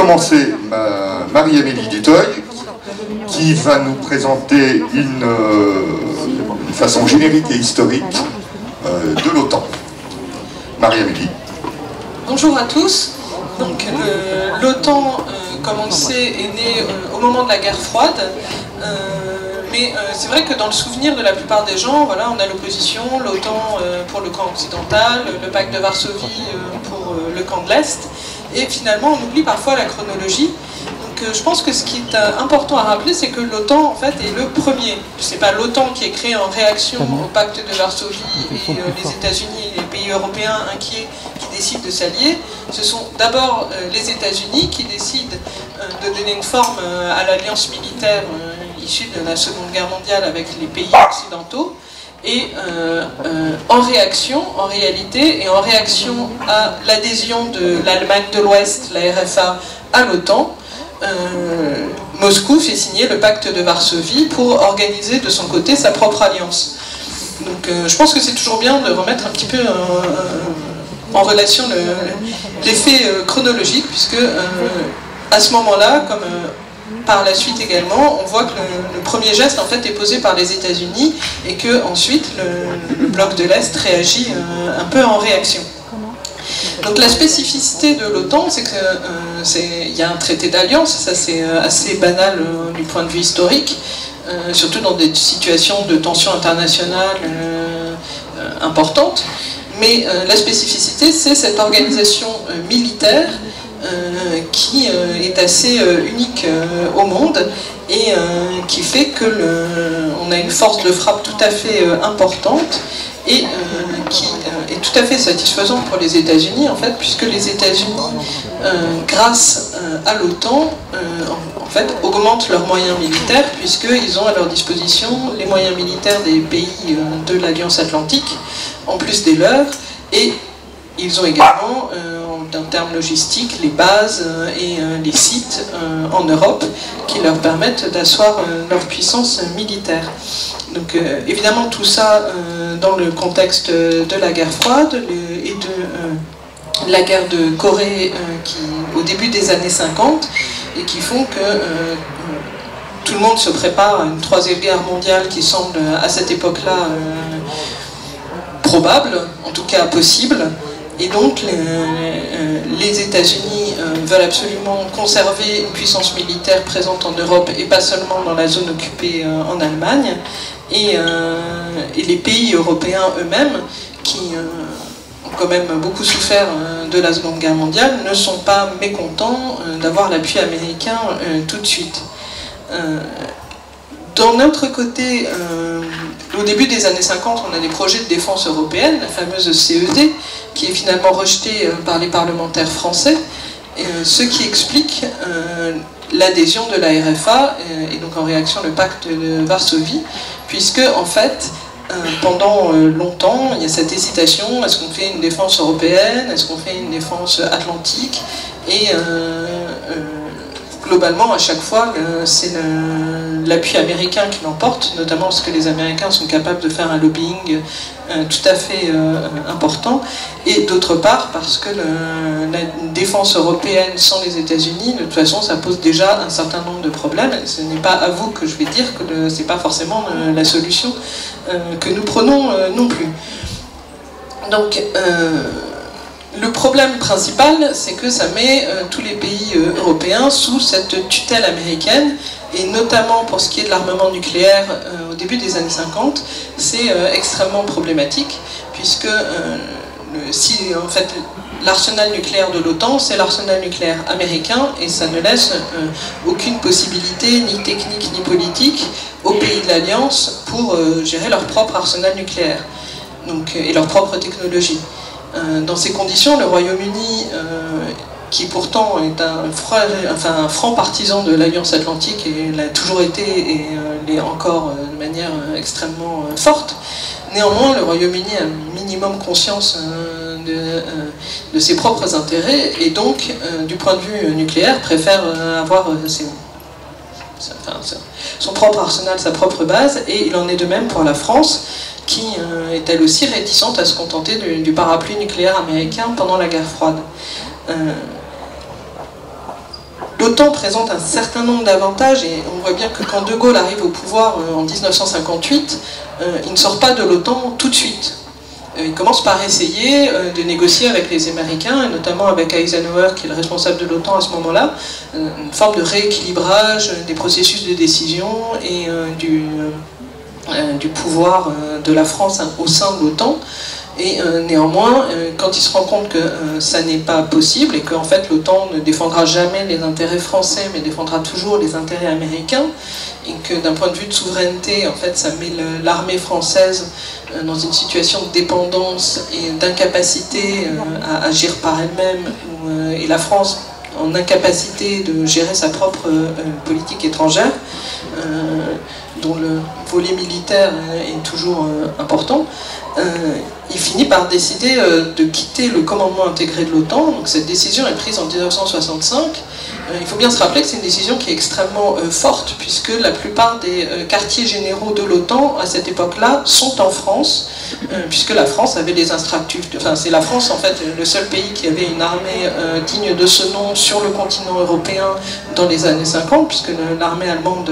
commencer, Marie-Amélie Duteuil, qui va nous présenter une façon générique et historique de l'OTAN. Marie-Amélie. Bonjour à tous. Donc l'OTAN, comme on le sait, est né au moment de la guerre froide. Mais c'est vrai que dans le souvenir de la plupart des gens, voilà, on a l'opposition, l'OTAN pour le camp occidental, le pacte de Varsovie pour le camp de l'Est. Et finalement, on oublie parfois la chronologie. Donc je pense que ce qui est important à rappeler, c'est que l'OTAN, en fait, est le premier. Ce n'est pas l'OTAN qui est créé en réaction au pacte de Varsovie et les États-Unis et les pays européens inquiets qui décident de s'allier. Ce sont d'abord les États-Unis qui décident de donner une forme à l'alliance militaire issue de la Seconde Guerre mondiale avec les pays occidentaux. Et en réaction, en réalité, et en réaction à l'adhésion de l'Allemagne de l'Ouest, la RFA, à l'OTAN, Moscou fait signer le pacte de Varsovie pour organiser de son côté sa propre alliance. Donc je pense que c'est toujours bien de remettre un petit peu en relation l'effet chronologique, puisque à ce moment-là, comme par la suite également, on voit que le premier geste en fait est posé par les États-Unis et que ensuite le bloc de l'Est réagit un peu en réaction. Donc la spécificité de l'OTAN, c'est qu'il y a un traité d'alliance, ça c'est assez banal du point de vue historique, surtout dans des situations de tension internationale importantes. Mais la spécificité, c'est cette organisation militaire qui est assez unique au monde et qui fait qu'on a une force de frappe tout à fait importante et qui est tout à fait satisfaisante pour les États-Unis, en fait, puisque les États-Unis, grâce à l'OTAN, en fait, augmentent leurs moyens militaires, puisqu'ils ont à leur disposition les moyens militaires des pays de l'Alliance Atlantique, en plus des leurs, et ils ont également, en termes logistiques, les bases et les sites en Europe qui leur permettent d'asseoir leur puissance militaire. Donc évidemment tout ça dans le contexte de la guerre froide et de la guerre de Corée au début des années 50 et qui font que tout le monde se prépare à une troisième guerre mondiale qui semble à cette époque-là probable, en tout cas possible. Et donc les États-Unis veulent absolument conserver une puissance militaire présente en Europe et pas seulement dans la zone occupée en Allemagne. Et les pays européens eux-mêmes, qui ont quand même beaucoup souffert de la Seconde Guerre mondiale, ne sont pas mécontents d'avoir l'appui américain tout de suite. D'un autre côté, au début des années 50, on a des projets de défense européenne, la fameuse CED, qui est finalement rejetée par les parlementaires français, ce qui explique l'adhésion de la RFA, et donc en réaction le pacte de Varsovie, puisque en fait, pendant longtemps, il y a cette hésitation, est-ce qu'on fait une défense européenne, est-ce qu'on fait une défense atlantique, et globalement, à chaque fois, c'est l'appui américain qui l'emporte, notamment parce que les Américains sont capables de faire un lobbying tout à fait important, et d'autre part parce que la défense européenne sans les États-Unis, de toute façon, ça pose déjà un certain nombre de problèmes. Ce n'est pas à vous que je vais dire que ce n'est pas forcément la solution que nous prenons non plus. Donc, le problème principal, c'est que ça met tous les pays européens sous cette tutelle américaine, et notamment pour ce qui est de l'armement nucléaire au début des années 50, c'est extrêmement problématique, puisque si en fait l'arsenal nucléaire de l'OTAN, c'est l'arsenal nucléaire américain, et ça ne laisse aucune possibilité, ni technique ni politique, aux pays de l'Alliance pour gérer leur propre arsenal nucléaire, donc, et leur propre technologie. Dans ces conditions, le Royaume-Uni, qui pourtant est un franc partisan de l'Alliance Atlantique, et l'a toujours été et l'est encore de manière extrêmement forte, néanmoins le Royaume-Uni a un minimum conscience de ses propres intérêts, et donc du point de vue nucléaire préfère avoir son propre arsenal, sa propre base, et il en est de même pour la France, qui est elle aussi réticente à se contenter du parapluie nucléaire américain pendant la guerre froide. l'OTAN présente un certain nombre d'avantages, et on voit bien que quand De Gaulle arrive au pouvoir en 1958, il ne sort pas de l'OTAN tout de suite. Il commence par essayer de négocier avec les Américains, et notamment avec Eisenhower, qui est le responsable de l'OTAN à ce moment-là, une forme de rééquilibrage des processus de décision et du pouvoir de la France au sein de l'OTAN. Et néanmoins, quand il se rend compte que ça n'est pas possible et qu'en fait l'OTAN ne défendra jamais les intérêts français mais défendra toujours les intérêts américains, et que d'un point de vue de souveraineté, en fait, ça met l'armée française dans une situation de dépendance et d'incapacité à agir par elle-même, et la France en incapacité de gérer sa propre politique étrangère, dont le volet militaire est toujours important, il finit par décider de quitter le commandement intégré de l'OTAN. Donc cette décision est prise en 1965. Il faut bien se rappeler que c'est une décision qui est extrêmement forte, puisque la plupart des quartiers généraux de l'OTAN à cette époque-là sont en France, puisque la France avait des instructions. Enfin, c'est la France en fait le seul pays qui avait une armée digne de ce nom sur le continent européen dans les années 50, puisque l'armée allemande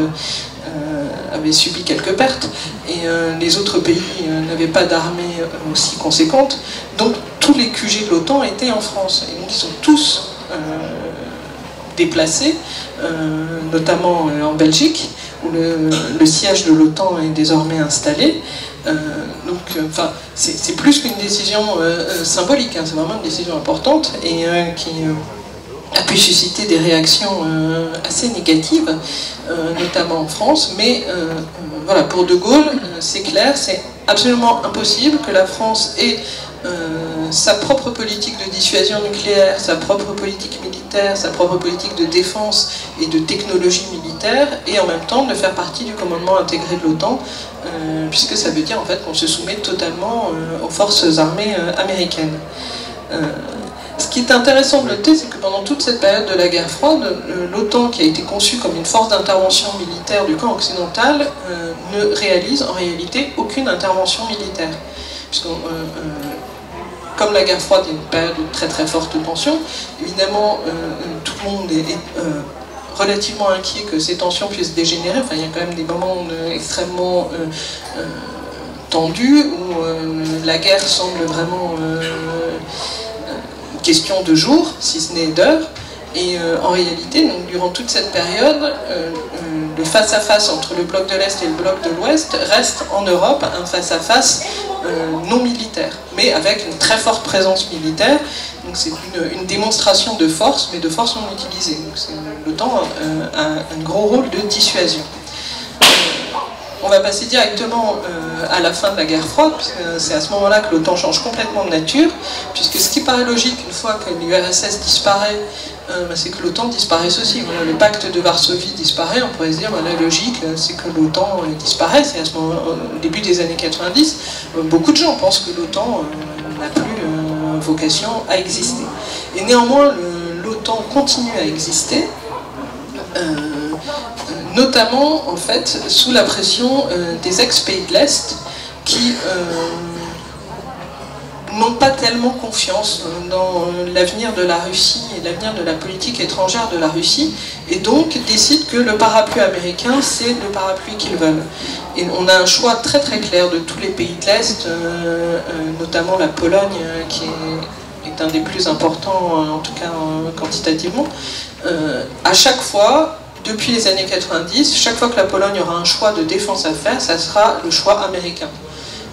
avait subi quelques pertes, et les autres pays n'avaient pas d'armée aussi conséquente. Donc tous les QG de l'OTAN étaient en France, et donc ils sont tous déplacés, notamment en Belgique, où le siège de l'OTAN est désormais installé. Enfin, c'est plus qu'une décision symbolique, hein, c'est vraiment une décision importante, et qui a pu susciter des réactions assez négatives, notamment en France, mais voilà, pour De Gaulle, c'est clair, c'est absolument impossible que la France ait sa propre politique de dissuasion nucléaire, sa propre politique militaire, sa propre politique de défense et de technologie militaire, et en même temps de faire partie du commandement intégré de l'OTAN, puisque ça veut dire en fait qu'on se soumet totalement aux forces armées américaines. Ce qui est intéressant de noter, c'est que pendant toute cette période de la guerre froide, l'OTAN, qui a été conçue comme une force d'intervention militaire du camp occidental, ne réalise en réalité aucune intervention militaire. Comme la guerre froide est une période de très très forte tension, évidemment tout le monde est relativement inquiet que ces tensions puissent dégénérer. Enfin, il y a quand même des moments extrêmement tendus où la guerre semble vraiment question de jours, si ce n'est d'heures, et en réalité, donc, durant toute cette période, le face-à-face entre le bloc de l'Est et le bloc de l'Ouest reste en Europe un face-à-face non militaire, mais avec une très forte présence militaire. Donc c'est une démonstration de force, mais de force non utilisée. Donc l'OTAN a un gros rôle de dissuasion. On va passer directement à la fin de la guerre froide, puisque c'est à ce moment-là que l'OTAN change complètement de nature, puisque ce qui paraît logique une fois que l'URSS disparaît, c'est que l'OTAN disparaisse aussi. Voilà, le pacte de Varsovie disparaît, on pourrait se dire, voilà, logique, c'est que l'OTAN disparaisse, et à ce moment, au début des années 90, beaucoup de gens pensent que l'OTAN n'a plus vocation à exister. Et néanmoins, l'OTAN continue à exister, notamment en fait sous la pression des ex-pays de l'Est qui n'ont pas tellement confiance dans l'avenir de la Russie et l'avenir de la politique étrangère de la Russie, et donc décident que le parapluie américain c'est le parapluie qu'ils veulent. Et on a un choix très très clair de tous les pays de l'Est, notamment la Pologne qui est un des plus importants, en tout cas quantitativement. À chaque fois, depuis les années 90, chaque fois que la Pologne aura un choix de défense à faire, ça sera le choix américain.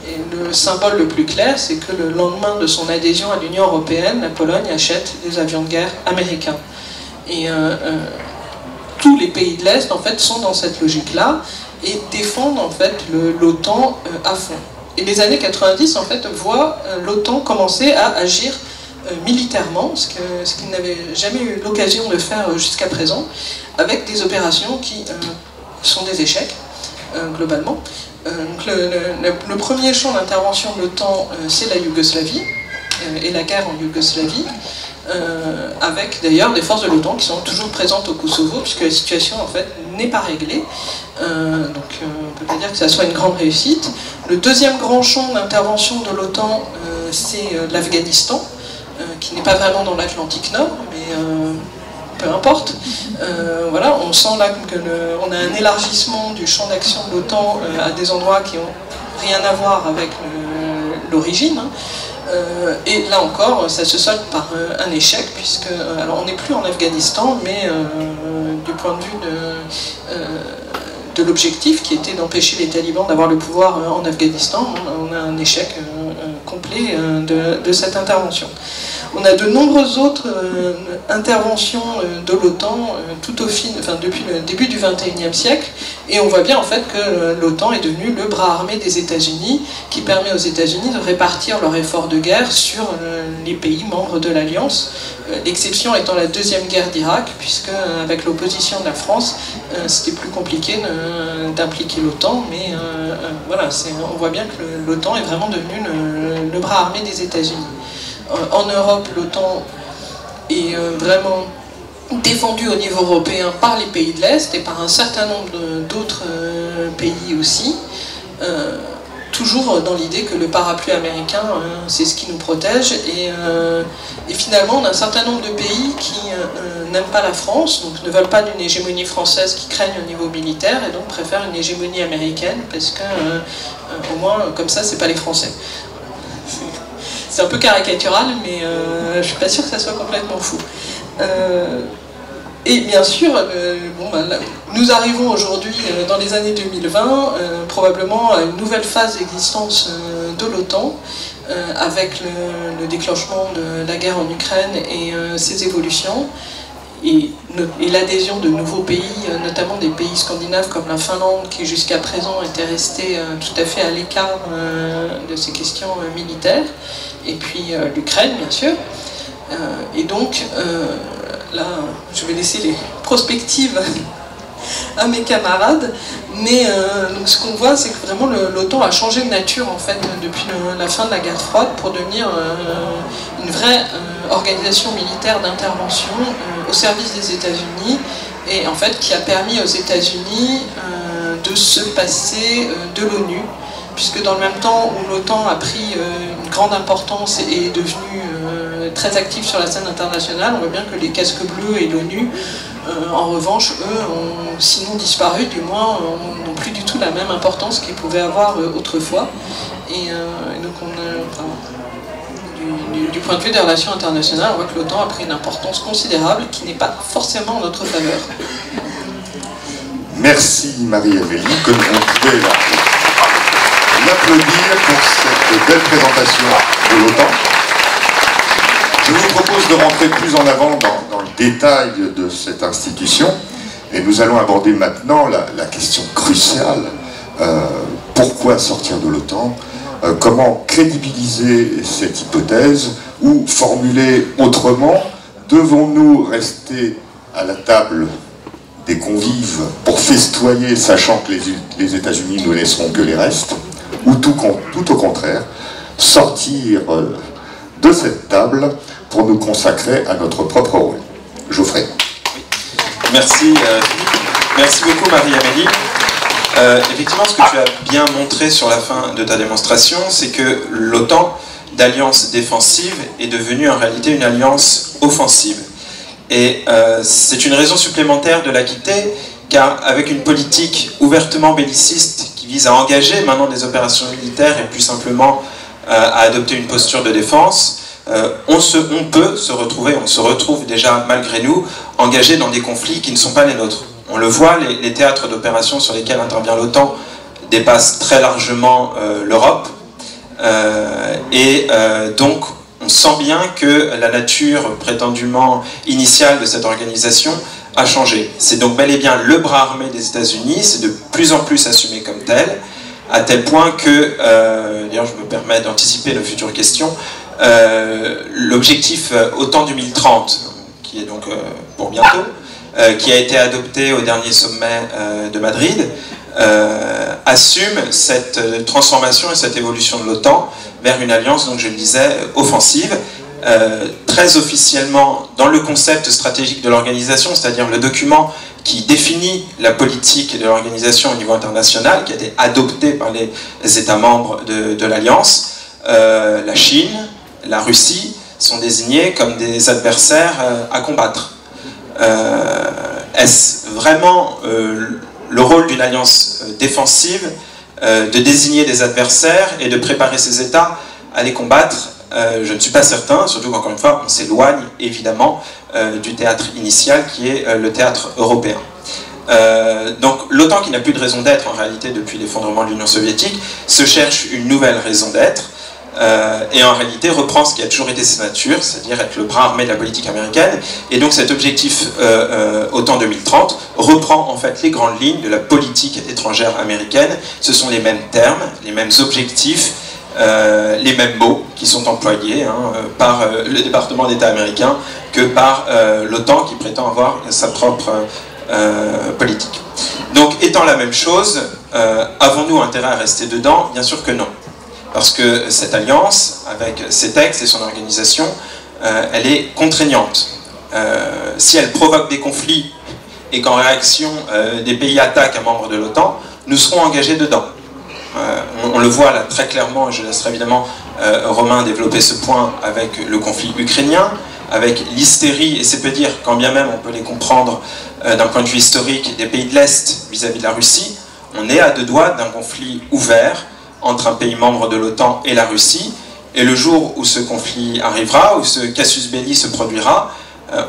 Et le symbole le plus clair, c'est que le lendemain de son adhésion à l'Union européenne, la Pologne achète des avions de guerre américains. Et tous les pays de l'Est, en fait, sont dans cette logique-là et défendent, en fait, l'OTAN à fond. Et les années 90, en fait, voient l'OTAN commencer à agir militairement, ce qu'il n'avait jamais eu l'occasion de faire jusqu'à présent, avec des opérations qui sont des échecs, globalement. Donc le premier champ d'intervention de l'OTAN, c'est la Yougoslavie, et la guerre en Yougoslavie, avec d'ailleurs des forces de l'OTAN qui sont toujours présentes au Kosovo, puisque la situation en fait n'est pas réglée. Donc on ne peut pas dire que ça soit une grande réussite. Le deuxième grand champ d'intervention de l'OTAN, c'est l'Afghanistan, qui n'est pas vraiment dans l'Atlantique Nord, mais peu importe. Voilà, on sent là qu'on a un élargissement du champ d'action de l'OTAN à des endroits qui n'ont rien à voir avec l'origine. Et là encore, ça se solde par un échec, puisque, alors on n'est plus en Afghanistan, mais du point de vue de l'objectif qui était d'empêcher les talibans d'avoir le pouvoir en Afghanistan, on a un échec complet de cette intervention. On a de nombreuses autres interventions de l'OTAN depuis le début du XXIe siècle, et on voit bien en fait que l'OTAN est devenu le bras armé des États-Unis, qui permet aux États-Unis de répartir leur effort de guerre sur les pays membres de l'Alliance, l'exception étant la deuxième guerre d'Irak, puisque avec l'opposition de la France, c'était plus compliqué d'impliquer l'OTAN, mais voilà, on voit bien que l'OTAN est vraiment devenu le bras armé des États-Unis. En Europe, l'OTAN est vraiment défendue au niveau européen par les pays de l'Est et par un certain nombre d'autres pays aussi, toujours dans l'idée que le parapluie américain, c'est ce qui nous protège, et finalement on a un certain nombre de pays qui n'aiment pas la France, donc ne veulent pas d'une hégémonie française, qui craignent au niveau militaire, et donc préfèrent une hégémonie américaine, parce que au moins comme ça c'est pas les Français. C'est un peu caricatural, mais je ne suis pas sûre que ça soit complètement fou. Et bien sûr, nous arrivons aujourd'hui, dans les années 2020, probablement à une nouvelle phase d'existence de l'OTAN, avec le déclenchement de la guerre en Ukraine et ses évolutions, et l'adhésion de nouveaux pays, notamment des pays scandinaves comme la Finlande, qui jusqu'à présent était resté tout à fait à l'écart de ces questions militaires, et puis l'Ukraine bien sûr. Et donc là je vais laisser les prospectives à mes camarades, mais donc ce qu'on voit, c'est que vraiment l'OTAN a changé de nature en fait depuis la fin de la guerre froide pour devenir une vraie organisation militaire d'intervention au service des États-Unis, et en fait qui a permis aux États-Unis de se passer de l'ONU, puisque dans le même temps où l'OTAN a pris une grande importance et est devenue très active sur la scène internationale, on voit bien que les casques bleus et l'ONU, en revanche, eux, ont sinon disparu, du moins n'ont plus du tout la même importance qu'ils pouvaient avoir autrefois. Et donc du point de vue des relations internationales, on voit que l'OTAN a pris une importance considérable qui n'est pas forcément en notre faveur. Merci Marie-Amélie, que vous pouvez l'applaudir pour cette belle présentation de l'OTAN. Je vous propose de rentrer plus en avant dans le détail de cette institution, et nous allons aborder maintenant la question cruciale. Pourquoi sortir de l'OTAN? Comment crédibiliser cette hypothèse? Ou formuler autrement, devons-nous rester à la table des convives pour festoyer, sachant que les États-Unis ne laisseront que les restes? Ou tout au contraire, sortir de cette table pour nous consacrer à notre propre rôle? Geoffrey. Merci, merci beaucoup Marie-Amélie. Effectivement, ce que tu as bien montré sur la fin de ta démonstration, c'est que l'OTAN, d'alliance défensive, est devenue en réalité une alliance offensive. Et c'est une raison supplémentaire de la quitter, car avec une politique ouvertement belliciste qui vise à engager maintenant des opérations militaires et plus simplement à adopter une posture de défense, on se retrouve déjà malgré nous engagés dans des conflits qui ne sont pas les nôtres. On le voit, les théâtres d'opérations sur lesquels intervient l'OTAN dépassent très largement l'Europe, donc on sent bien que la nature prétendument initiale de cette organisation a changé. C'est donc bel et bien le bras armé des États-Unis, c'est de plus en plus assumé comme tel, à tel point que, d'ailleurs je me permets d'anticiper la future question, l'objectif OTAN 2030, qui est donc pour bientôt, qui a été adopté au dernier sommet de Madrid, assume cette transformation et cette évolution de l'OTAN vers une alliance, donc je le disais, offensive, très officiellement dans le concept stratégique de l'organisation, c'est-à-dire le document qui définit la politique de l'organisation au niveau international, qui a été adopté par les États membres de l'Alliance. La Chine, la Russie sont désignés comme des adversaires à combattre. Est-ce vraiment le rôle d'une alliance défensive de désigner des adversaires et de préparer ces États à les combattre? Je ne suis pas certain, surtout qu'encore une fois, on s'éloigne évidemment du théâtre initial qui est le théâtre européen. Donc l'OTAN, qui n'a plus de raison d'être en réalité depuis l'effondrement de l'Union soviétique, se cherche une nouvelle raison d'être et en réalité reprend ce qui a toujours été sa nature, c'est-à-dire être le bras armé de la politique américaine. Et donc cet objectif OTAN 2030 reprend en fait les grandes lignes de la politique étrangère américaine. Ce sont les mêmes termes, les mêmes objectifs, les mêmes mots qui sont employés par le département d'État américain que par l'OTAN, qui prétend avoir sa propre politique. Donc étant la même chose, avons-nous intérêt à rester dedans? Bien sûr que non. Parce que cette alliance, avec ses textes et son organisation, elle est contraignante. Si elle provoque des conflits et qu'en réaction des pays attaquent un membre de l'OTAN, nous serons engagés dedans. On le voit là très clairement, et je laisserai évidemment Romain développer ce point avec le conflit ukrainien, avec l'hystérie, et c'est peu dire, quand bien même on peut les comprendre d'un point de vue historique, des pays de l'Est vis-à-vis de la Russie. On est à deux doigts d'un conflit ouvert entre un pays membre de l'OTAN et la Russie, et le jour où ce conflit arrivera, où ce casus belli se produira,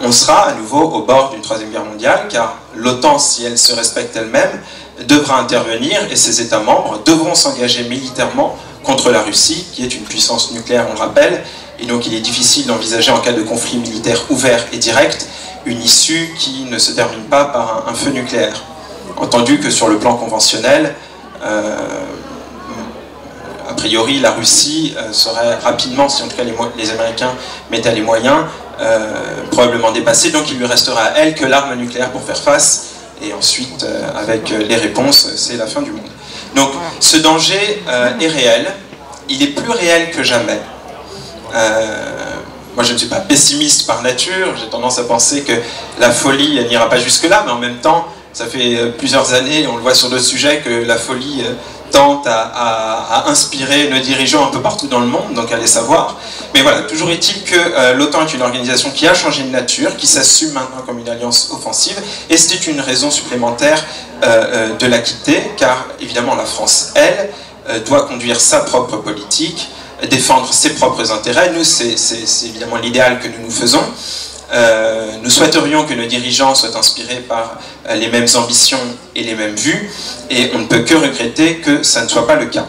on sera à nouveau au bord d'une troisième guerre mondiale, car l'OTAN, si elle se respecte elle-même, devra intervenir, et ses États membres devront s'engager militairement contre la Russie, qui est une puissance nucléaire, on le rappelle, et donc il est difficile d'envisager en cas de conflit militaire ouvert et direct une issue qui ne se termine pas par un feu nucléaire. Entendu que sur le plan conventionnel, a priori la Russie serait rapidement, si en tout cas les Américains mettaient les moyens, probablement dépassée, donc il lui restera à elle que l'arme nucléaire pour faire face, et ensuite avec les réponses, c'est la fin du monde. Donc ce danger est réel, il est plus réel que jamais. Moi je ne suis pas pessimiste par nature, j'ai tendance à penser que la folie n'ira pas jusque là, mais en même temps ça fait plusieurs années, on le voit sur d'autres sujets, que la folie tente à inspirer nos dirigeants un peu partout dans le monde, donc allez savoir. Mais voilà, toujours est-il que l'OTAN est une organisation qui a changé de nature, qui s'assume maintenant comme une alliance offensive, et c'était une raison supplémentaire de la quitter, car évidemment la France, elle, doit conduire sa propre politique, défendre ses propres intérêts. Nous, c'est évidemment l'idéal que nous nous faisons. Nous souhaiterions que nos dirigeants soient inspirés par les mêmes ambitions et les mêmes vues, et on ne peut que regretter que ça ne soit pas le cas.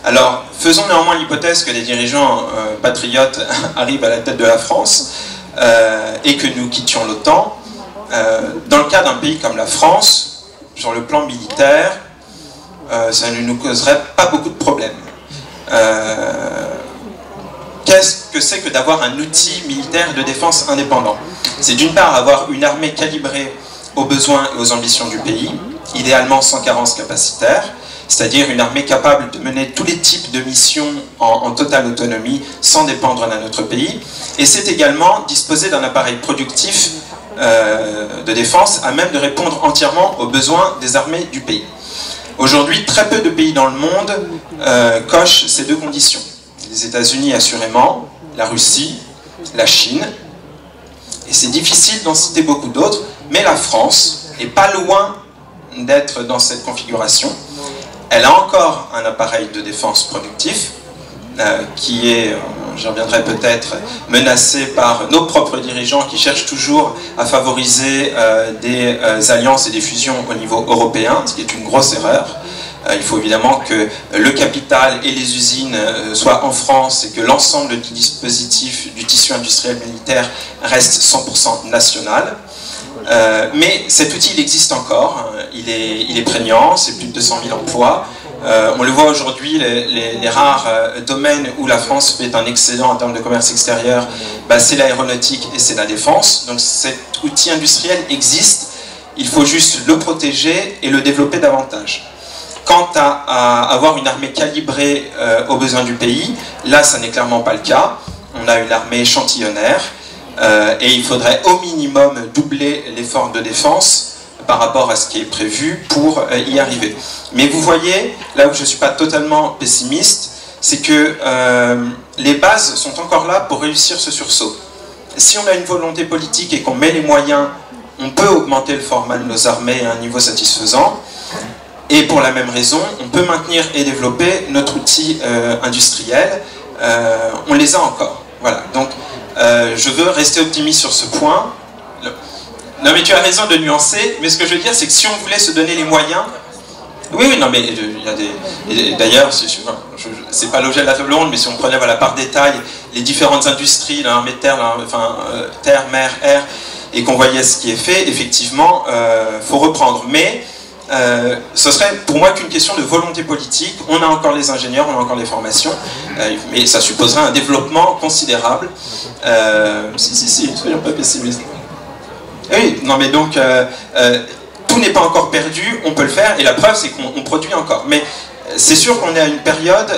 Alors, faisons néanmoins l'hypothèse que des dirigeants patriotes arrivent à la tête de la France et que nous quittions l'OTAN. Dans le cas d'un pays comme la France, sur le plan militaire, ça ne nous causerait pas beaucoup de problèmes. Qu'est-ce que c'est que d'avoir un outil militaire de défense indépendant? C'est d'une part avoir une armée calibrée aux besoins et aux ambitions du pays, idéalement sans carence capacitaire, c'est-à-dire une armée capable de mener tous les types de missions en totale autonomie, sans dépendre d'un autre pays. Et c'est également disposer d'un appareil productif de défense à même de répondre entièrement aux besoins des armées du pays. Aujourd'hui, très peu de pays dans le monde cochent ces deux conditions. Les États-Unis assurément, la Russie, la Chine, et c'est difficile d'en citer beaucoup d'autres, mais la France n'est pas loin d'être dans cette configuration. Elle a encore un appareil de défense productif qui est, j'y reviendrai peut-être, menacé par nos propres dirigeants qui cherchent toujours à favoriser des alliances et des fusions au niveau européen, ce qui est une grosse erreur. Il faut évidemment que le capital et les usines soient en France et que l'ensemble du dispositif du tissu industriel militaire reste 100% national. Mais cet outil, il existe encore, il est prégnant, c'est plus de 200 000 emplois. On le voit aujourd'hui, les rares domaines où la France fait un excédent en termes de commerce extérieur, c'est l'aéronautique et c'est la défense. Donc cet outil industriel existe, il faut juste le protéger et le développer davantage. Quant à avoir une armée calibrée aux besoins du pays, là ça n'est clairement pas le cas. On a une armée échantillonnaire et il faudrait au minimum doubler l'effort de défense par rapport à ce qui est prévu pour y arriver. Mais vous voyez, là où je ne suis pas totalement pessimiste, c'est que les bases sont encore là pour réussir ce sursaut. Si on a une volonté politique et qu'on met les moyens on peut augmenter le format de nos armées à un niveau satisfaisant. Et pour la même raison, on peut maintenir et développer notre outil industriel. On les a encore. Voilà. Donc, je veux rester optimiste sur ce point. Non, mais tu as raison de nuancer. Mais ce que je veux dire, c'est que si on voulait se donner les moyens... Oui, non, mais il y a des... D'ailleurs, c'est pas l'objet de la table ronde, mais si on prenait voilà, par détail les différentes industries, l'armée de terre, terre, mer, air, et qu'on voyait ce qui est fait, effectivement, faut reprendre. Mais ce serait pour moi qu'une question de volonté politique. On a encore les ingénieurs, on a encore les formations, mais ça supposerait un développement considérable. Si, soyons pas pessimistes. Oui, non, mais donc... tout n'est pas encore perdu, on peut le faire, et la preuve c'est qu'on produit encore. Mais c'est sûr qu'on est à une période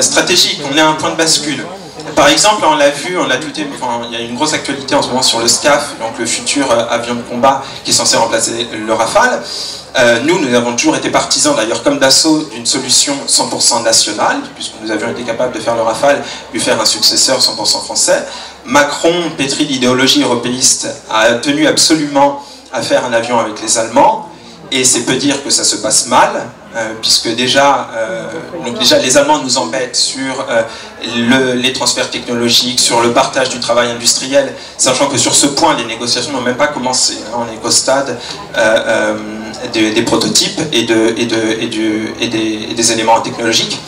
stratégique, on est à un point de bascule. Par exemple, on l'a vu, on l'a tweeté, il y a une grosse actualité en ce moment sur le SCAF, donc le futur avion de combat qui est censé remplacer le Rafale. Nous avons toujours été partisans, d'ailleurs comme Dassault, d'une solution 100% nationale, puisque nous avions été capables de faire le Rafale, lui faire un successeur 100% français. Macron, pétri d'idéologie européiste, a tenu absolument à faire un avion avec les Allemands, et c'est peu dire que ça se passe mal, puisque déjà les Allemands nous embêtent sur les transferts technologiques, sur le partage du travail industriel, sachant que sur ce point, les négociations n'ont même pas commencé. On est qu'au stade des prototypes et des éléments technologiques.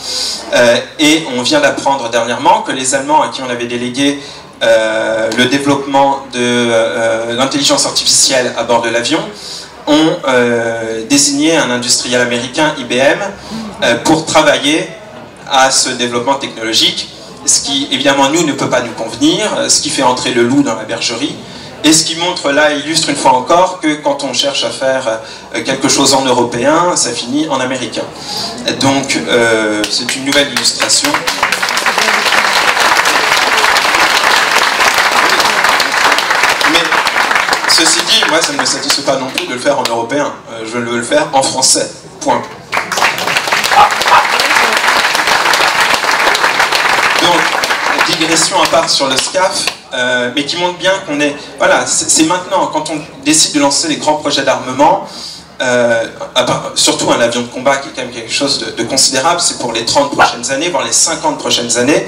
Et on vient d'apprendre dernièrement que les Allemands, à qui on avait délégué le développement de l'intelligence artificielle à bord de l'avion, ont désigné un industriel américain, IBM, pour travailler à ce développement technologique, ce qui évidemment nous ne peut pas nous convenir, ce qui fait entrer le loup dans la bergerie, et ce qui montre là, illustre une fois encore que quand on cherche à faire quelque chose en européen, ça finit en américain. Donc c'est une nouvelle illustration. Ceci dit, moi ça ne me satisfait pas non plus de le faire en européen, je veux le faire en français, point. Donc, digression à part sur le SCAF, mais qui montre bien qu'on est... Voilà, c'est maintenant, quand on décide de lancer les grands projets d'armement, surtout un avion de combat qui est quand même quelque chose de considérable, c'est pour les 30 prochaines années, voire les 50 prochaines années,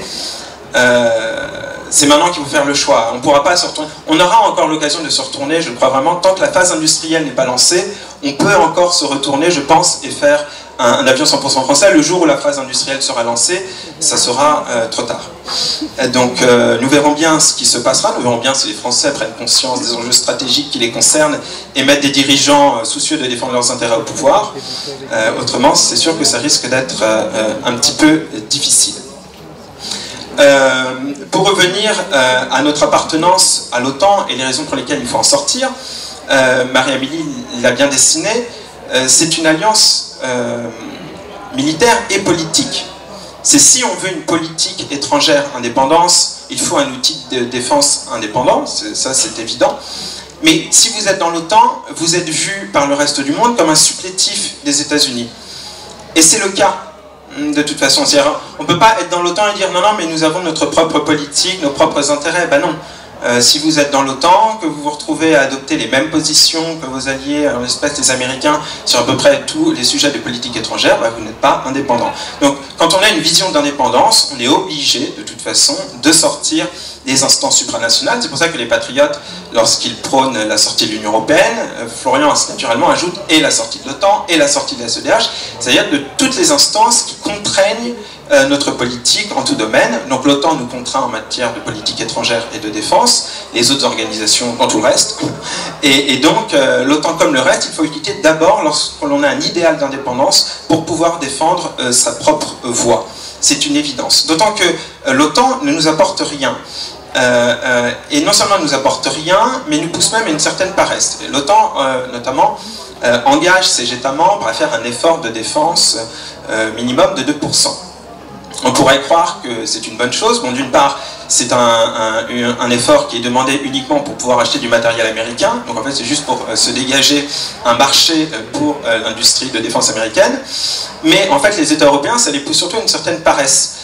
c'est maintenant qu'il faut faire le choix. On ne pourra pas se retourner. On aura encore l'occasion de se retourner, je crois vraiment, tant que la phase industrielle n'est pas lancée, on peut encore se retourner, je pense, et faire un avion 100% français. Le jour où la phase industrielle sera lancée, ça sera trop tard. Donc nous verrons bien ce qui se passera, nous verrons bien si les Français prennent conscience des enjeux stratégiques qui les concernent et mettent des dirigeants soucieux de défendre leurs intérêts au pouvoir. Autrement, c'est sûr que ça risque d'être un petit peu difficile. Pour revenir à notre appartenance à l'OTAN et les raisons pour lesquelles il faut en sortir, Marie-Amélie l'a bien dessiné, c'est une alliance militaire et politique. C'est si on veut une politique étrangère indépendance, il faut un outil de défense indépendant, ça c'est évident. Mais si vous êtes dans l'OTAN, vous êtes vu par le reste du monde comme un supplétif des États-Unis. Et c'est le cas. De toute façon, on ne peut pas être dans l'OTAN et dire non, non, mais nous avons notre propre politique, nos propres intérêts. Ben non. Si vous êtes dans l'OTAN, que vous vous retrouvez à adopter les mêmes positions que vos alliés, en l'espèce des Américains, sur à peu près tous les sujets de politique étrangère, ben vous n'êtes pas indépendant. Donc, quand on a une vision d'indépendance, on est obligé, de toute façon, de sortir des instances supranationales. C'est pour ça que les patriotes, lorsqu'ils prônent la sortie de l'Union européenne, Florian naturellement ajoute et la sortie de l'OTAN et la sortie de la SEDH, c'est-à-dire de toutes les instances qui contraignent notre politique en tout domaine. Donc l'OTAN nous contraint en matière de politique étrangère et de défense, les autres organisations dans tout le reste. Et donc l'OTAN comme le reste, il faut l'écouter d'abord lorsqu'on a un idéal d'indépendance pour pouvoir défendre sa propre voix. C'est une évidence. D'autant que l'OTAN ne nous apporte rien. Et non seulement ne nous apporte rien, mais nous pousse même à une certaine paresse. L'OTAN, notamment, engage ses États membres à faire un effort de défense minimum de 2%. On pourrait croire que c'est une bonne chose. Bon, d'une part, c'est un effort qui est demandé uniquement pour pouvoir acheter du matériel américain. Donc en fait, c'est juste pour se dégager un marché pour l'industrie de défense américaine. Mais en fait, les États européens, ça les pousse surtout à une certaine paresse.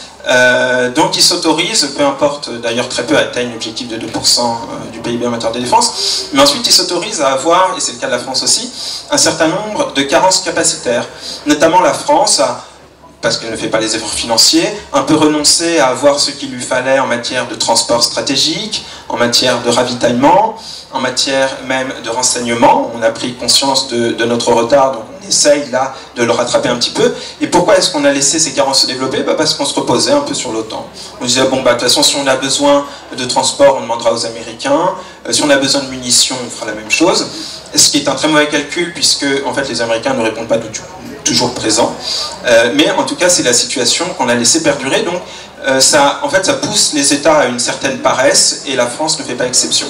Donc ils s'autorisent, peu importe, d'ailleurs très peu atteignent l'objectif de 2% du PIB en matière de défense, mais ensuite ils s'autorisent à avoir, et c'est le cas de la France aussi, un certain nombre de carences capacitaires. Notamment la France a, parce qu'elle ne fait pas les efforts financiers, un peu renoncé à avoir ce qu'il lui fallait en matière de transport stratégique, en matière de ravitaillement, en matière même de renseignement. On a pris conscience de notre retard, donc on essaye là de le rattraper un petit peu. Et pourquoi est-ce qu'on a laissé ces carences se développer? Parce qu'on se reposait un peu sur l'OTAN. On disait, bon, de toute façon, si on a besoin de transport, on demandera aux Américains. Si on a besoin de munitions, on fera la même chose. Ce qui est un très mauvais calcul, puisque en fait, les Américains ne répondent pas toujours présents. Mais en tout cas, c'est la situation qu'on a laissé perdurer. Donc, ça pousse les États à une certaine paresse, et la France ne fait pas exception.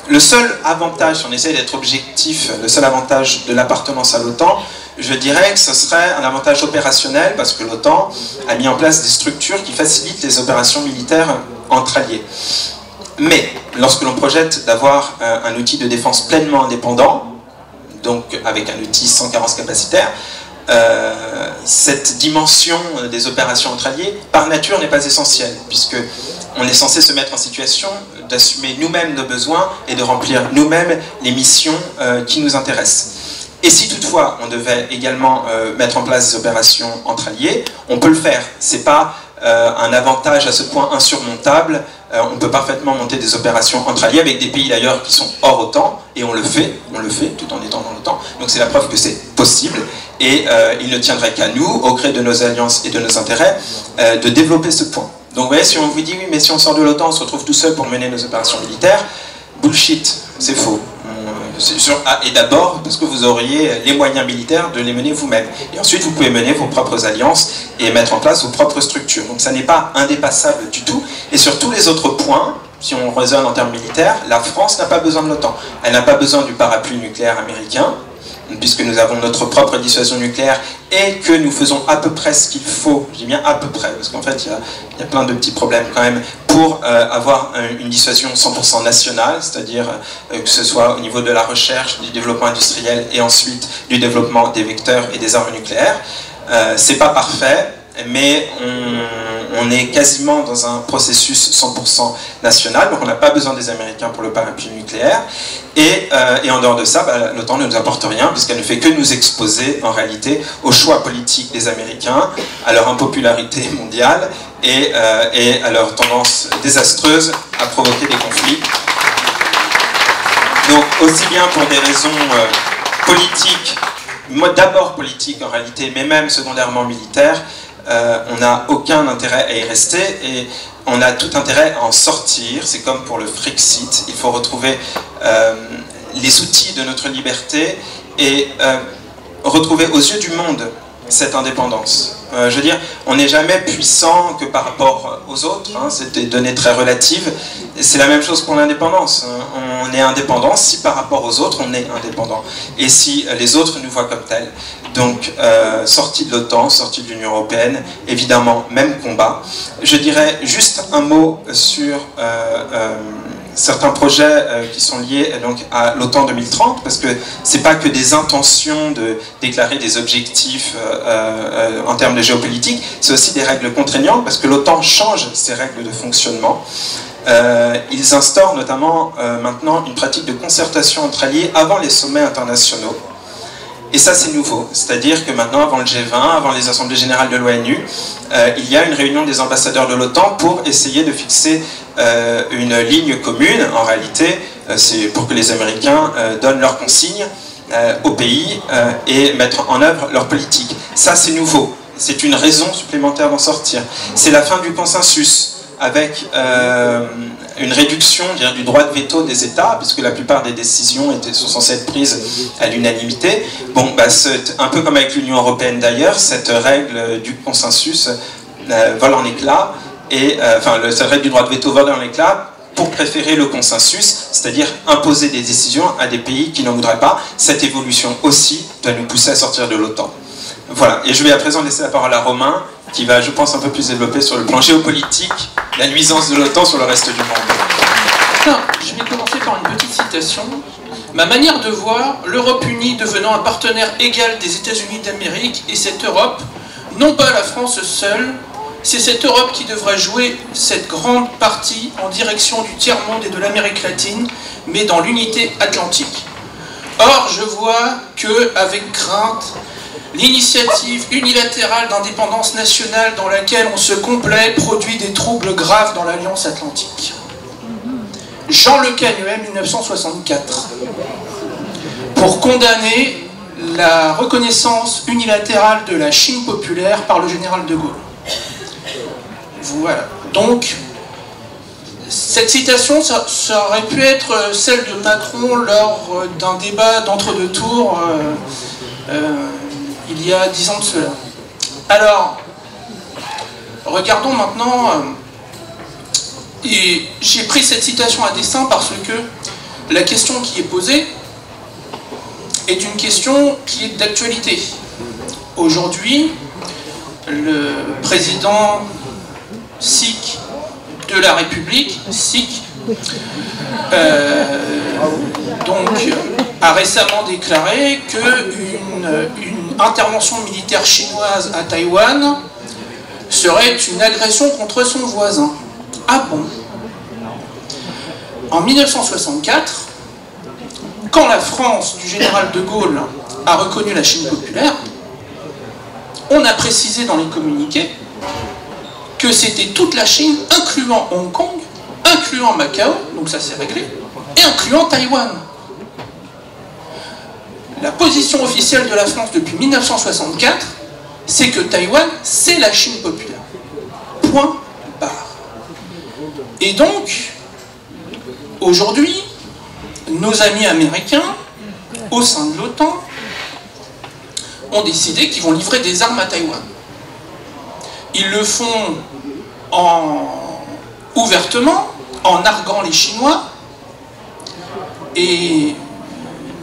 Le seul avantage, si on essaie d'être objectif, le seul avantage de l'appartenance à l'OTAN, je dirais que ce serait un avantage opérationnel, parce que l'OTAN a mis en place des structures qui facilitent les opérations militaires entre alliés. Mais, lorsque l'on projette d'avoir un outil de défense pleinement indépendant, donc avec un outil sans carence capacitaire, cette dimension des opérations entre alliés, par nature, n'est pas essentielle, puisque on est censé se mettre en situation d'assumer nous-mêmes nos besoins et de remplir nous-mêmes les missions qui nous intéressent. Et si toutefois on devait également mettre en place des opérations entre alliés, on peut le faire. C'est pas un avantage à ce point insurmontable. On peut parfaitement monter des opérations entre alliés avec des pays d'ailleurs qui sont hors OTAN, et on le fait tout en étant dans l'OTAN. Donc c'est la preuve que c'est possible, et il ne tiendrait qu'à nous, au gré de nos alliances et de nos intérêts, de développer ce point. Donc vous voyez, si on vous dit oui, mais si on sort de l'OTAN, on se retrouve tout seul pour mener nos opérations militaires, bullshit, c'est faux. Et d'abord, parce que vous auriez les moyens militaires de les mener vous-même. Et ensuite, vous pouvez mener vos propres alliances et mettre en place vos propres structures. Donc ça n'est pas indépassable du tout. Et sur tous les autres points, si on raisonne en termes militaires, la France n'a pas besoin de l'OTAN. Elle n'a pas besoin du parapluie nucléaire américain, puisque nous avons notre propre dissuasion nucléaire et que nous faisons à peu près ce qu'il faut, je dis bien à peu près, parce qu'en fait il y a plein de petits problèmes quand même, pour avoir une dissuasion 100% nationale, c'est-à-dire que ce soit au niveau de la recherche, du développement industriel et ensuite du développement des vecteurs et des armes nucléaires. C'est pas parfait, mais on est quasiment dans un processus 100% national, donc on n'a pas besoin des Américains pour le parapluie nucléaire, et en dehors de ça, l'OTAN ne nous apporte rien, puisqu'elle ne fait que nous exposer en réalité aux choix politiques des Américains, à leur impopularité mondiale, et à leur tendance désastreuse à provoquer des conflits. Donc aussi bien pour des raisons politiques, d'abord politiques en réalité, mais même secondairement militaires, on n'a aucun intérêt à y rester, et on a tout intérêt à en sortir. C'est comme pour le Frexit, il faut retrouver les outils de notre liberté et retrouver aux yeux du monde cette indépendance. Je veux dire, on n'est jamais puissant que par rapport aux autres, hein, c'est des données très relatives, et c'est la même chose pour l'indépendance. On est indépendant si par rapport aux autres on est indépendant, et si les autres nous voient comme tels. Donc, sortie de l'OTAN, sortie de l'Union Européenne, évidemment, même combat. Je dirais juste un mot sur certains projets qui sont liés donc, à l'OTAN 2030, parce que c'est pas que des intentions de déclarer des objectifs en termes de géopolitique, c'est aussi des règles contraignantes, parce que l'OTAN change ses règles de fonctionnement. Ils instaurent notamment maintenant une pratique de concertation entre alliés avant les sommets internationaux. Et ça, c'est nouveau. C'est-à-dire que maintenant, avant le G20, avant les assemblées générales de l'ONU, il y a une réunion des ambassadeurs de l'OTAN pour essayer de fixer une ligne commune. En réalité, c'est pour que les Américains donnent leurs consignes au pays et mettre en œuvre leur politique. Ça, c'est nouveau. C'est une raison supplémentaire d'en sortir. C'est la fin du consensus, avec une réduction du droit de veto des États, puisque la plupart des décisions sont censées être prises à l'unanimité. Bon, c'est un peu comme avec l'Union Européenne d'ailleurs, cette règle du consensus vole en éclats, et cette règle du droit de veto vole en éclats pour préférer le consensus, c'est-à-dire imposer des décisions à des pays qui n'en voudraient pas. Cette évolution aussi doit nous pousser à sortir de l'OTAN. Voilà, et je vais à présent laisser la parole à Romain, qui va, je pense, un peu plus développer sur le plan géopolitique, la nuisance de l'OTAN sur le reste du monde. Non, je vais commencer par une petite citation. Ma manière de voir, l'Europe unie devenant un partenaire égal des États-Unis d'Amérique et cette Europe, non pas la France seule, C'est cette Europe qui devra jouer cette grande partie en direction du tiers-monde et de l'Amérique latine, mais dans l'unité atlantique. Or, je vois que, avec crainte, l'initiative unilatérale d'indépendance nationale dans laquelle on se complaît produit des troubles graves dans l'Alliance atlantique. Jean Le Canuet, 1964, pour condamner la reconnaissance unilatérale de la Chine populaire par le général de Gaulle. Voilà. Donc, cette citation, ça aurait pu être celle de Macron lors d'un débat d'entre-deux tours il y a 10 ans de cela. Alors, regardons maintenant, et j'ai pris cette citation à dessein parce que la question qui est posée est une question qui est d'actualité. Aujourd'hui, le président sikh de la République, sikh, a récemment déclaré qu'une intervention militaire chinoise à Taïwan serait une agression contre son voisin. Ah bon? En 1964, quand la France du général de Gaulle a reconnu la Chine populaire, on a précisé dans les communiqués que c'était toute la Chine, incluant Hong Kong, incluant Macao, donc ça c'est réglé, et incluant Taïwan. La position officielle de la France depuis 1964, c'est que Taïwan, c'est la Chine populaire. Point barre. Et donc, aujourd'hui, nos amis américains, au sein de l'OTAN, ont décidé qu'ils vont livrer des armes à Taïwan. Ils le font ouvertement, en narguant les Chinois. Et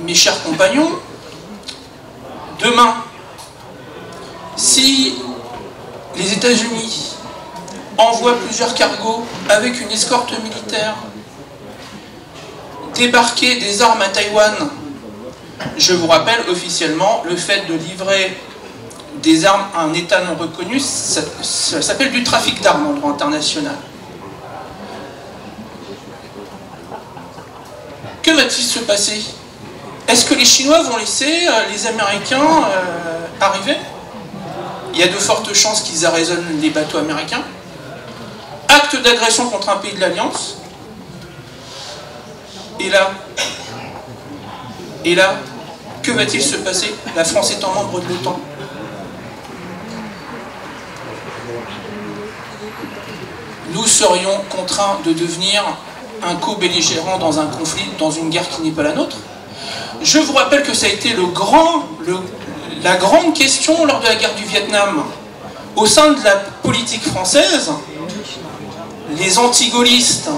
mes chers compagnons, demain, si les États-Unis envoient plusieurs cargos avec une escorte militaire débarquer des armes à Taïwan, je vous rappelle officiellement le fait de livrer des armes à un État non reconnu, ça s'appelle du trafic d'armes en droit international. Que va-t-il se passer? Est-ce que les Chinois vont laisser les Américains arriver? Il y a de fortes chances qu'ils arraisonnent les bateaux américains. Acte d'agression contre un pays de l'Alliance. Et là, que va-t-il se passer? La France étant membre de l'OTAN. Nous serions contraints de devenir un co-belligérant dans un conflit, dans une guerre qui n'est pas la nôtre. Je vous rappelle que ça a été la grande question lors de la guerre du Vietnam. Au sein de la politique française, les anti-gaullistes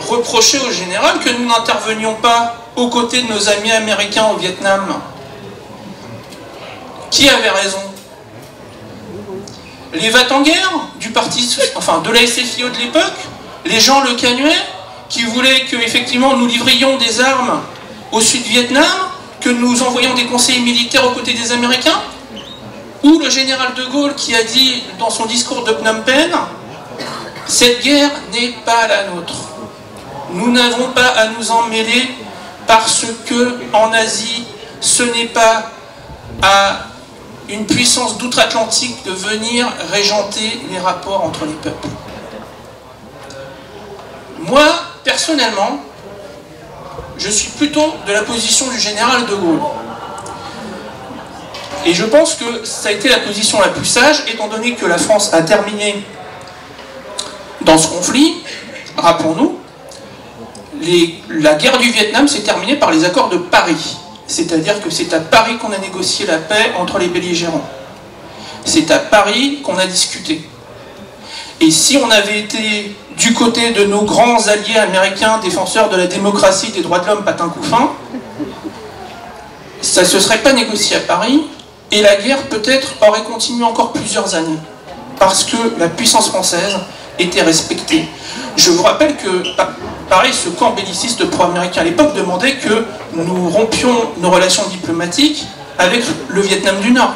reprochaient au général que nous n'intervenions pas aux côtés de nos amis américains au Vietnam. Qui avait raison? Les va-t-en-guerre du parti, de la SFIO de l'époque, les Jean Le Canuet, qui voulaient que effectivement nous livrions des armes au Sud-Vietnam, que nous envoyions des conseillers militaires aux côtés des Américains, ou le général de Gaulle qui a dit dans son discours de Phnom Penh, cette guerre n'est pas la nôtre. Nous n'avons pas à nous en mêler parce que en Asie, ce n'est pas à une puissance d'outre-Atlantique de venir régenter les rapports entre les peuples. Moi, personnellement, je suis plutôt de la position du général de Gaulle. Et je pense que ça a été la position la plus sage, étant donné que la France a terminé dans ce conflit. Rappelons-nous, la guerre du Vietnam s'est terminée par les accords de Paris. C'est-à-dire que c'est à Paris qu'on a négocié la paix entre les belligérants. C'est à Paris qu'on a discuté. Et si on avait été du côté de nos grands alliés américains, défenseurs de la démocratie, des droits de l'homme, patin couffin, ça ne se serait pas négocié à Paris, et la guerre peut-être aurait continué encore plusieurs années, parce que la puissance française était respectée. Je vous rappelle que, pareil, ce camp belliciste pro-américain à l'époque demandait que nous rompions nos relations diplomatiques avec le Vietnam du Nord,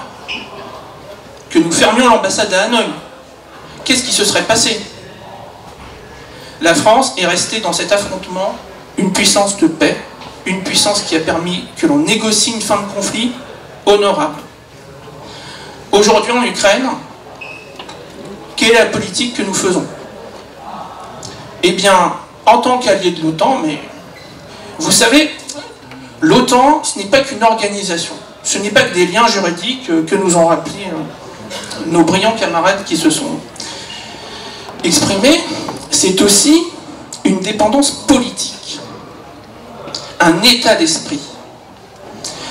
que nous fermions l'ambassade à Hanoï, qu'est-ce qui se serait passé? La France est restée dans cet affrontement une puissance de paix, une puissance qui a permis que l'on négocie une fin de conflit honorable. Aujourd'hui en Ukraine, quelle est la politique que nous faisons? Eh bien, en tant qu'allié de l'OTAN, mais vous savez, l'OTAN, ce n'est pas qu'une organisation, ce n'est pas que des liens juridiques que nous ont rappelé nos brillants camarades qui se sont exprimés, c'est aussi une dépendance politique, un état d'esprit.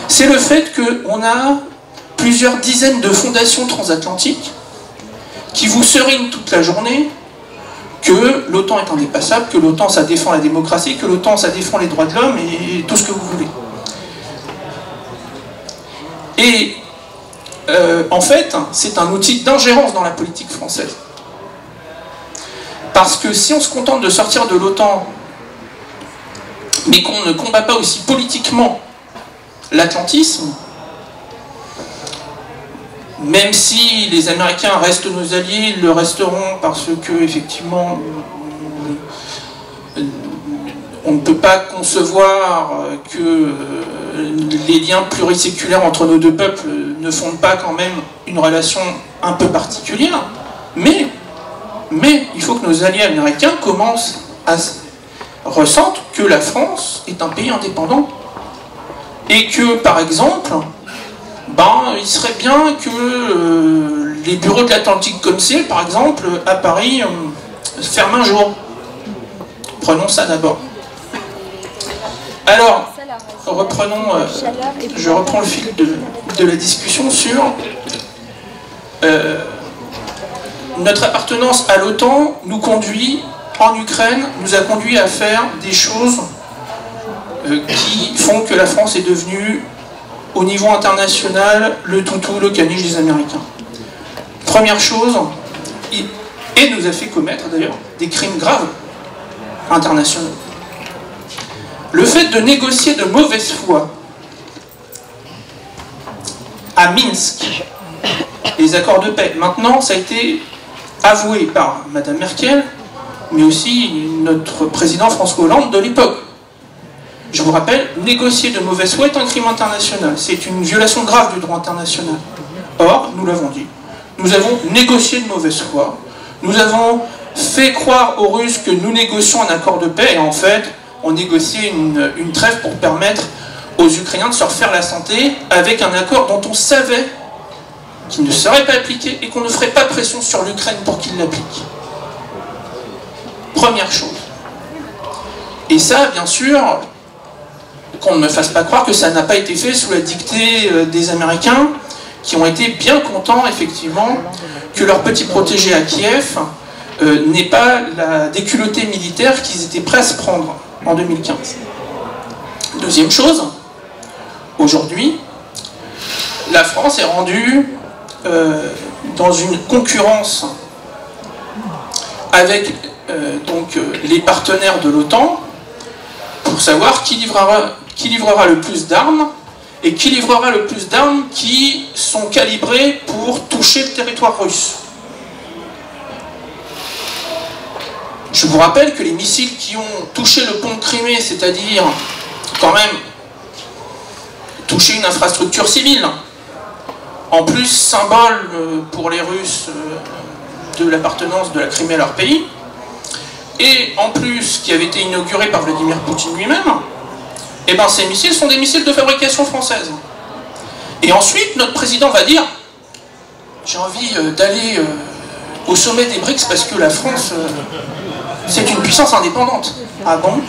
C'est le fait qu'on a plusieurs dizaines de fondations transatlantiques qui vous serinent toute la journée que l'OTAN est indépassable, que l'OTAN ça défend la démocratie, que l'OTAN ça défend les droits de l'homme et tout ce que vous voulez. Et en fait, c'est un outil d'ingérence dans la politique française. Parce que si on se contente de sortir de l'OTAN, mais qu'on ne combat pas aussi politiquement l'atlantisme, même si les Américains restent nos alliés, ils le resteront parce que, effectivement, on ne peut pas concevoir que les liens pluriséculaires entre nos deux peuples ne fondent pas quand même une relation un peu particulière. Mais il faut que nos alliés américains commencent à ressentir que la France est un pays indépendant. Et que, par exemple, il serait bien que les bureaux de l'Atlantique Council, par exemple, à Paris, ferment un jour. Prenons ça d'abord. Alors, je reprends le fil de la discussion sur notre appartenance à l'OTAN nous conduit, en Ukraine, nous a conduit à faire des choses qui font que la France est devenue, au niveau international, le toutou, le caniche des Américains. Première chose, et nous a fait commettre d'ailleurs des crimes graves internationaux. Le fait de négocier de mauvaise foi à Minsk les accords de paix, maintenant ça a été avoué par Mme Merkel, mais aussi notre président François Hollande de l'époque. Je vous rappelle, négocier de mauvaise foi est un crime international. C'est une violation grave du droit international. Or, nous l'avons dit, nous avons négocié de mauvaise foi. Nous avons fait croire aux Russes que nous négocions un accord de paix, et en fait, on négociait une trêve pour permettre aux Ukrainiens de se refaire la santé avec un accord dont on savait qu'il ne serait pas appliqué et qu'on ne ferait pas pression sur l'Ukraine pour qu'il l'applique. Première chose. Et ça, bien sûr, qu'on ne me fasse pas croire que ça n'a pas été fait sous la dictée des Américains, qui ont été bien contents, effectivement, que leur petit protégé à Kiev n'ait pas la déculottée militaire qu'ils étaient prêts à se prendre en 2015. Deuxième chose, aujourd'hui, la France est rendue dans une concurrence avec les partenaires de l'OTAN pour savoir qui livrera le plus d'armes et qui livrera le plus d'armes qui sont calibrées pour toucher le territoire russe. Je vous rappelle que les missiles qui ont touché le pont de Crimée, c'est-à-dire quand même touché une infrastructure civile, en plus symbole pour les Russes de l'appartenance de la Crimée à leur pays, et en plus qui avait été inauguré par Vladimir Poutine lui-même, et bien ces missiles sont des missiles de fabrication française. Et ensuite, notre président va dire « J'ai envie d'aller au sommet des BRICS parce que la France, c'est une puissance indépendante. » Ah bon?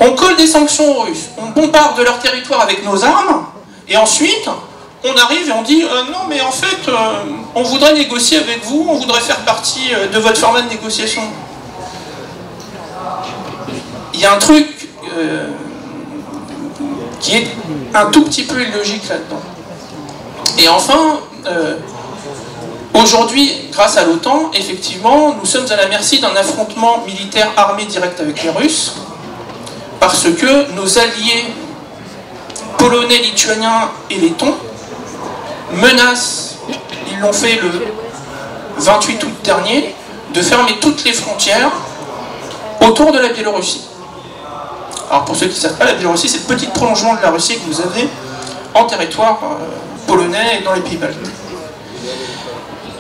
On colle des sanctions aux Russes, on bombarde leur territoire avec nos armes, et ensuite, on arrive et on dit non mais en fait on voudrait négocier avec vous, on voudrait faire partie de votre format de négociation. Il y a un truc qui est un tout petit peu illogique là-dedans. Et enfin, aujourd'hui, grâce à l'OTAN, effectivement, nous sommes à la merci d'un affrontement militaire armé direct avec les Russes, parce que nos alliés polonais, lituaniens et lettons menacent, ils l'ont fait 28 août dernier, de fermer toutes les frontières autour de la Biélorussie. Alors pour ceux qui ne savent pas, la Biélorussie, c'est le petit prolongement de la Russie que vous avez en territoire polonais et dans les pays baltes.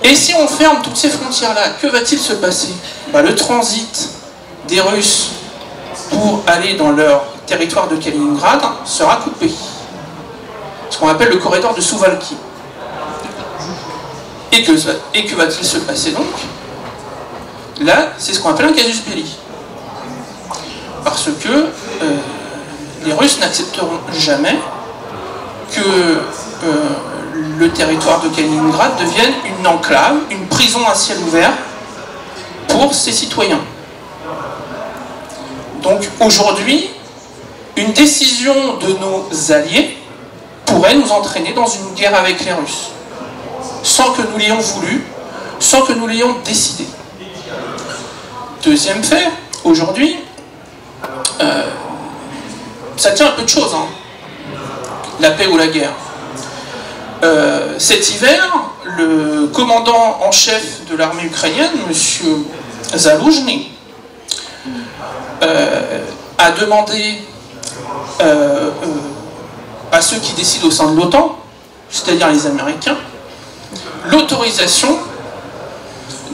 Et si on ferme toutes ces frontières-là, que va-t-il se passer? Le transit des Russes pour aller dans leur territoire de Kaliningrad sera coupé. Ce qu'on appelle le corridor de Suwałki. Et que va-t-il se passer donc? Là, c'est ce qu'on appelle un casus belli. Parce que les Russes n'accepteront jamais que le territoire de Kaliningrad devienne une enclave, une prison à ciel ouvert pour ses citoyens. Donc aujourd'hui, une décision de nos alliés pourrait nous entraîner dans une guerre avec les Russes, sans que nous l'ayons voulu, sans que nous l'ayons décidé. Deuxième fait, aujourd'hui, ça tient un peu de choses, hein. La paix ou la guerre. Cet hiver, le commandant en chef de l'armée ukrainienne, M. Zaloujny, a demandé à ceux qui décident au sein de l'OTAN, c'est-à-dire les Américains, l'autorisation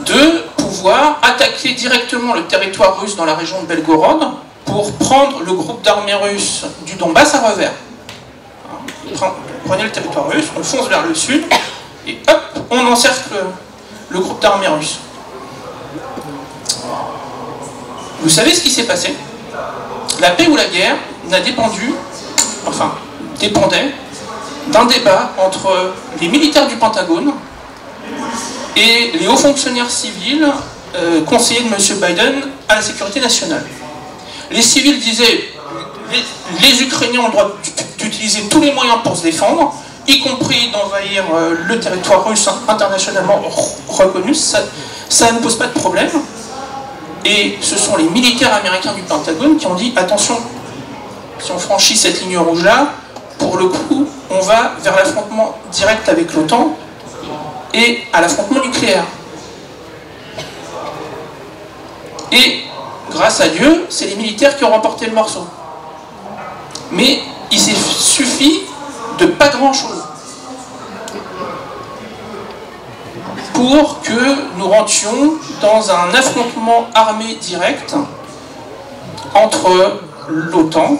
de pouvoir attaquer directement le territoire russe dans la région de Belgorod pour prendre le groupe d'armées russes du Donbass à revers. Prenez le territoire russe, on fonce vers le sud, et hop, on encercle le groupe d'armées russes. Vous savez ce qui s'est passé? La paix ou la guerre dépendait d'un débat entre les militaires du Pentagone et les hauts fonctionnaires civils conseillers de M. Biden à la sécurité nationale. Les civils disaient les Ukrainiens ont le droit d'utiliser tous les moyens pour se défendre, y compris d'envahir le territoire russe internationalement reconnu, ça ne pose pas de problème. Et ce sont les militaires américains du Pentagone qui ont dit attention, si on franchit cette ligne rouge-là, pour le coup, on va vers l'affrontement direct avec l'OTAN et à l'affrontement nucléaire. Et grâce à Dieu, c'est les militaires qui ont remporté le morceau. Mais il s'est suffi de pas grand-chose pour que nous rentrions dans un affrontement armé direct entre l'OTAN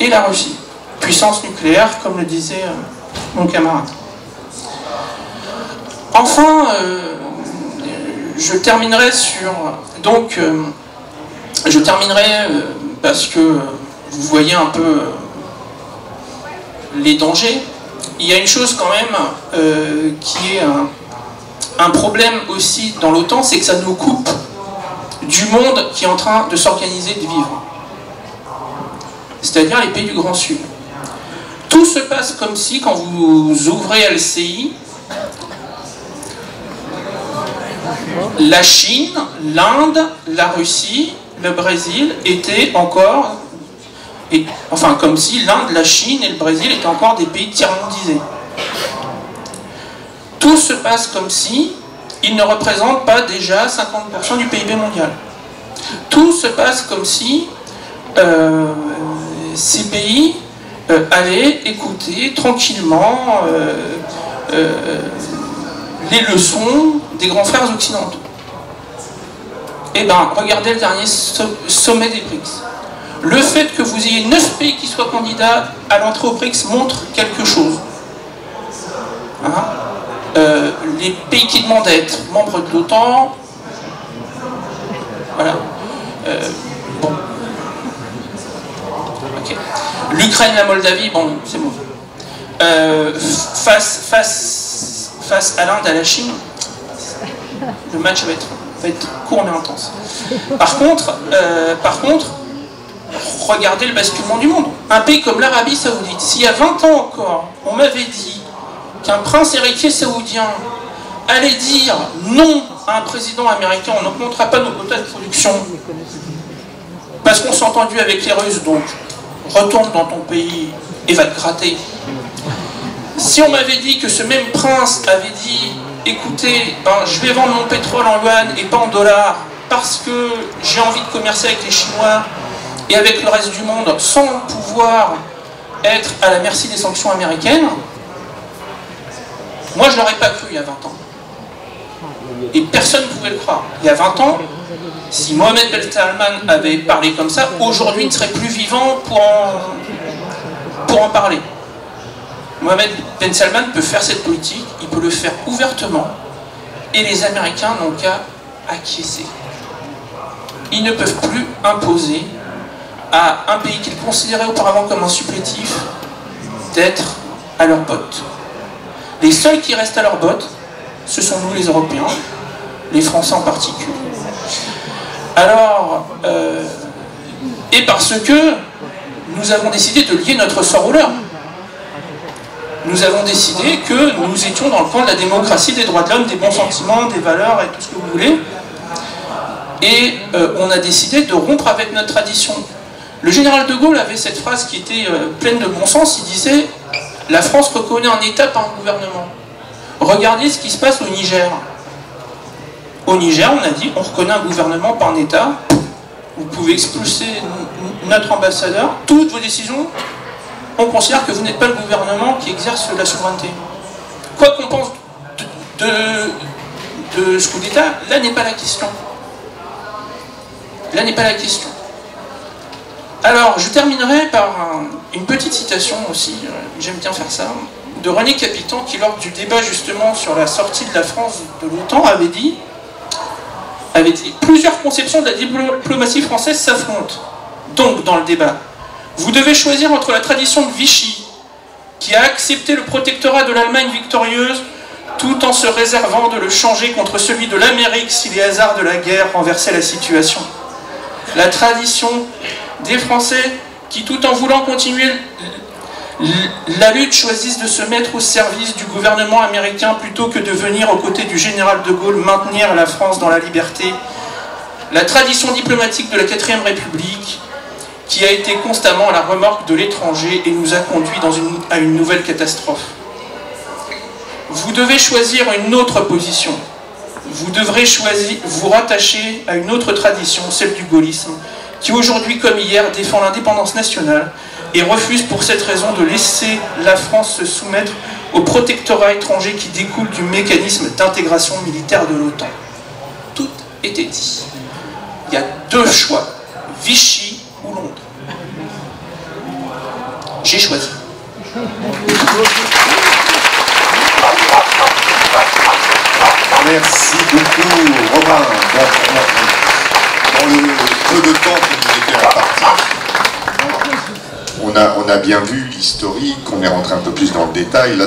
et la Russie. Puissance nucléaire, comme le disait mon camarade. Enfin, je terminerai sur... parce que vous voyez un peu les dangers. Il y a une chose quand même qui est un problème aussi dans l'OTAN, c'est que ça nous coupe du monde qui est en train de s'organiser, de vivre. C'est-à-dire les pays du Grand Sud. Tout se passe comme si, quand vous ouvrez LCI, la Chine, l'Inde, la Russie, le Brésil étaient encore... Enfin, comme si l'Inde, la Chine et le Brésil étaient encore des pays tiers-mondisés. Tout se passe comme si ils ne représentent pas déjà 50% du PIB mondial. Tout se passe comme si ces pays allaient écouter tranquillement les leçons des grands frères occidentaux. Eh bien, regardez le dernier sommet des BRICS. Le fait que vous ayez 9 pays qui soient candidats à l'entrée aux BRICS montre quelque chose. Hein? Les pays qui demandent à être membres de l'OTAN, voilà. Bon. Okay. L'Ukraine, la Moldavie, bon, c'est bon. Face à l'Inde, à la Chine, le match va être court mais intense. Par contre, regardez le basculement du monde. Un pays comme l'Arabie Saoudite, s'il y a 20 ans encore, on m'avait dit qu'un prince héritier saoudien allait dire non à un président américain, on n'augmentera pas nos quotas de production parce qu'on s'est entendu avec les Russes, donc retourne dans ton pays et va te gratter. Si on m'avait dit que ce même prince avait dit « Écoutez, je vais vendre mon pétrole en yuan et pas en dollars parce que j'ai envie de commercer avec les Chinois et avec le reste du monde sans pouvoir être à la merci des sanctions américaines », moi je ne l'aurais pas cru il y a 20 ans. Et personne ne pouvait le croire. Il y a 20 ans, si Mohamed Ben Salman avait parlé comme ça, aujourd'hui il ne serait plus vivant pour en parler. Mohamed Ben Salman peut faire cette politique, il peut le faire ouvertement, et les Américains n'ont qu'à acquiescer. Ils ne peuvent plus imposer à un pays qu'ils considéraient auparavant comme un supplétif d'être à leurs bottes. Les seuls qui restent à leurs bottes, ce sont nous les Européens, les Français en particulier. Alors, et parce que nous avons décidé de lier notre sort au leur. Nous avons décidé que nous étions dans le camp de la démocratie, des droits de l'homme, des bons sentiments, des valeurs et tout ce que vous voulez. Et on a décidé de rompre avec notre tradition. Le général de Gaulle avait cette phrase qui était pleine de bon sens. Il disait « La France reconnaît un État par un gouvernement ». Regardez ce qui se passe au Niger. Au Niger, on a dit « On reconnaît un gouvernement par un État. Vous pouvez expulser notre ambassadeur. Toutes vos décisions, on considère que vous n'êtes pas le gouvernement qui exerce la souveraineté. » Quoi qu'on pense de ce coup d'État, là n'est pas la question. Là n'est pas la question. Alors, je terminerai par une petite citation aussi, j'aime bien faire ça, de René Capitan, qui lors du débat justement sur la sortie de la France de l'OTAN avait dit « Plusieurs conceptions de la diplomatie française s'affrontent. Donc, dans le débat, vous devez choisir entre la tradition de Vichy, qui a accepté le protectorat de l'Allemagne victorieuse, tout en se réservant de le changer contre celui de l'Amérique si les hasards de la guerre renversaient la situation. La tradition des Français qui, tout en voulant continuer la lutte, choisissent de se mettre au service du gouvernement américain plutôt que de venir aux côtés du général de Gaulle maintenir la France dans la liberté. La tradition diplomatique de la 4ème République qui a été constamment à la remorque de l'étranger et nous a conduit à une nouvelle catastrophe. Vous devez choisir une autre position. Vous devrez vous rattacher à une autre tradition, celle du gaullisme, qui aujourd'hui comme hier défend l'indépendance nationale et refuse pour cette raison de laisser la France se soumettre au protectorat étranger qui découle du mécanisme d'intégration militaire de l'OTAN. Tout était dit. Il y a deux choix, Vichy ou Londres. J'ai choisi. Merci beaucoup, Romain. Dans le peu de temps que vous étiez imparti, on a bien vu l'historique, on est rentré un peu plus dans le détail là.